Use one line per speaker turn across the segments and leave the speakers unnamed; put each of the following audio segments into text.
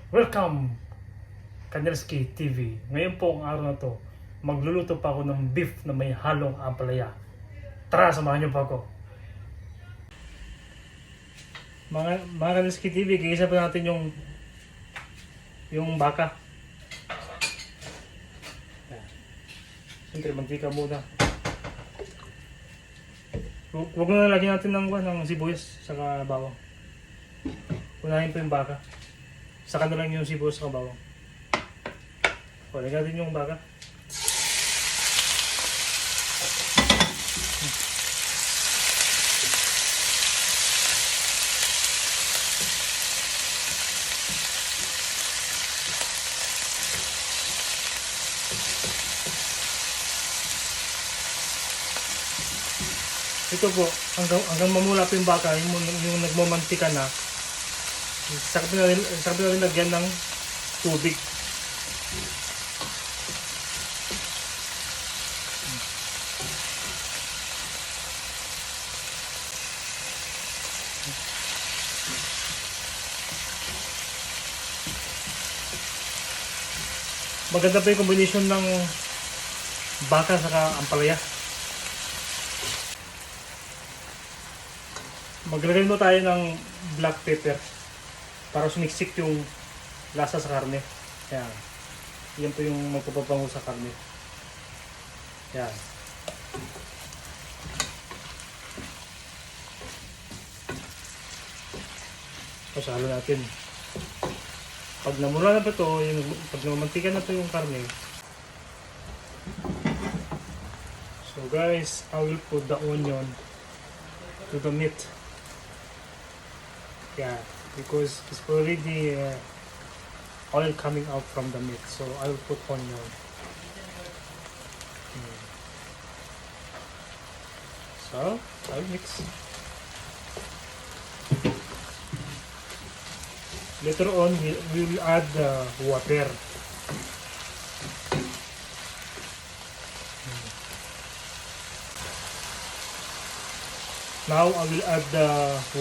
Welcome, Kanelski TV. Ngayon po ang araw na to, magluluto pa ako ng beef na may halong ampalaya. Tara, samahan niyo pa ako. Mga Kanelski TV, gigisa pa natin yung baka. Siyempre, mantika muna. Huwag na lagyan natin ng sibuyas saka bawang. Unahin po yung baka. Saka na lang yung sibuyas saka bawang. O, lagyan natin yung baka. Ito po, hanggang mamula po yung baka, yung nagmamantika na, sakit na rin lagyan ng tubig. Maganda pa yung combination ng baka saka ampalaya. Maglagay mo tayo ng black pepper para sumiksik yung lasa sa karne. Yan. Yan po yung magpapabango sa karne. Yan. Tapos halo natin. Pag namula na pa ito, pag namantika na ito yung karne. So guys, I will put the onion to the meat. Yeah, because it's already oil coming out from the meat, so I will put onion. So I'll mix. Later on, we will add water. Now I will add the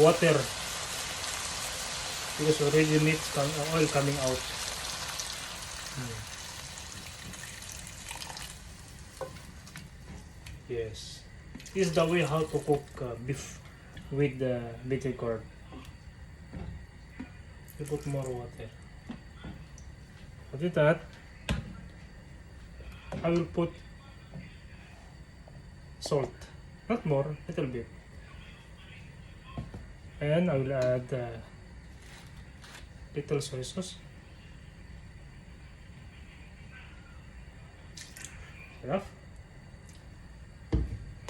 water. Because already meat oil coming out. Yes, this is the way how to cook beef with the bitter gourd. You put more water. After that, I will put salt, not more, little bit, and I will add little soy sauce. Enough.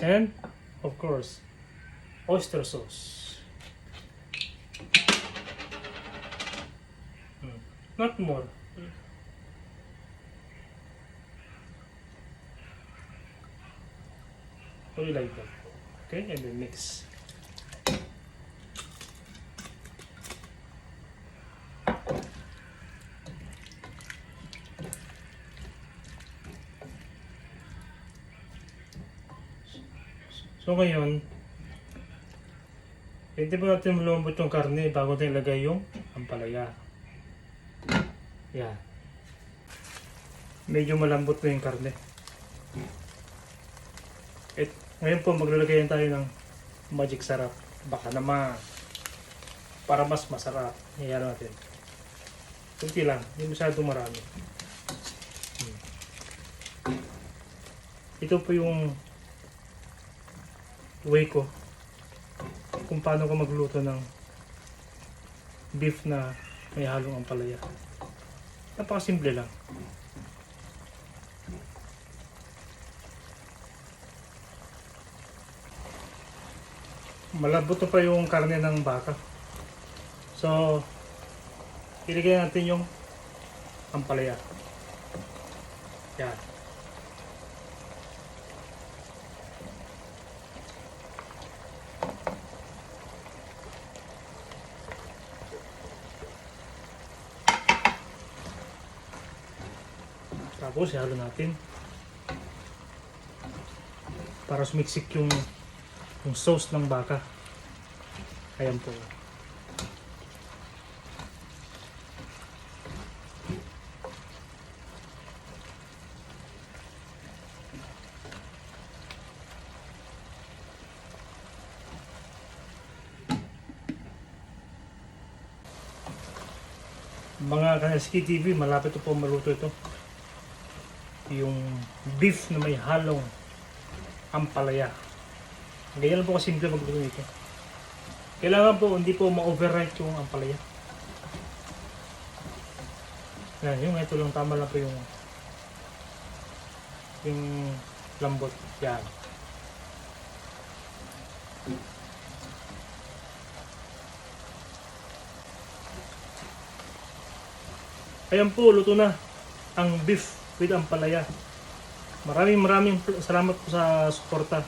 And of course, oyster sauce. Not more. Only like that. Okay, and then mix. So ngayon, hindi pa natin malambot yung karne bago natin ilagay yung ampalaya. Yan. Medyo malambot na yung karne. At ngayon po maglalagay tayo ng magic sarap. Baka naman para mas masarap. Iyan natin. Kunti lang, hindi masyadong marami. Ito po yung way ko kung paano ko magluto ng beef na may halong ampalaya. Napakasimple lang. Malambot pa yung karne ng baka. So, ilagay natin yung ampalaya. Yan. Tapos ihalo natin para sumiksik yung sauce ng baka. Ayan po. Mga Kanelski TV, malapit po maluto ito. Yung beef na may halong ampalaya. Ganyan lang po kasimple magluto nito. Kailangan po hindi po ma-overripe yung ampalaya. Yan, yung ito lang, tama lang po yung lambot. Yan. Ayan po, luto na ang beef with ampalaya. Maraming salamat po sa suporta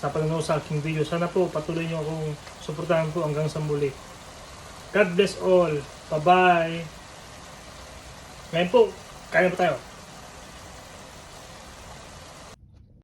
sa panonood sa aking video. Sana po patuloy nyo akong suportahan po hanggang sa muli. God bless all. Bye-bye. Ngayon po, kaya pa tayo.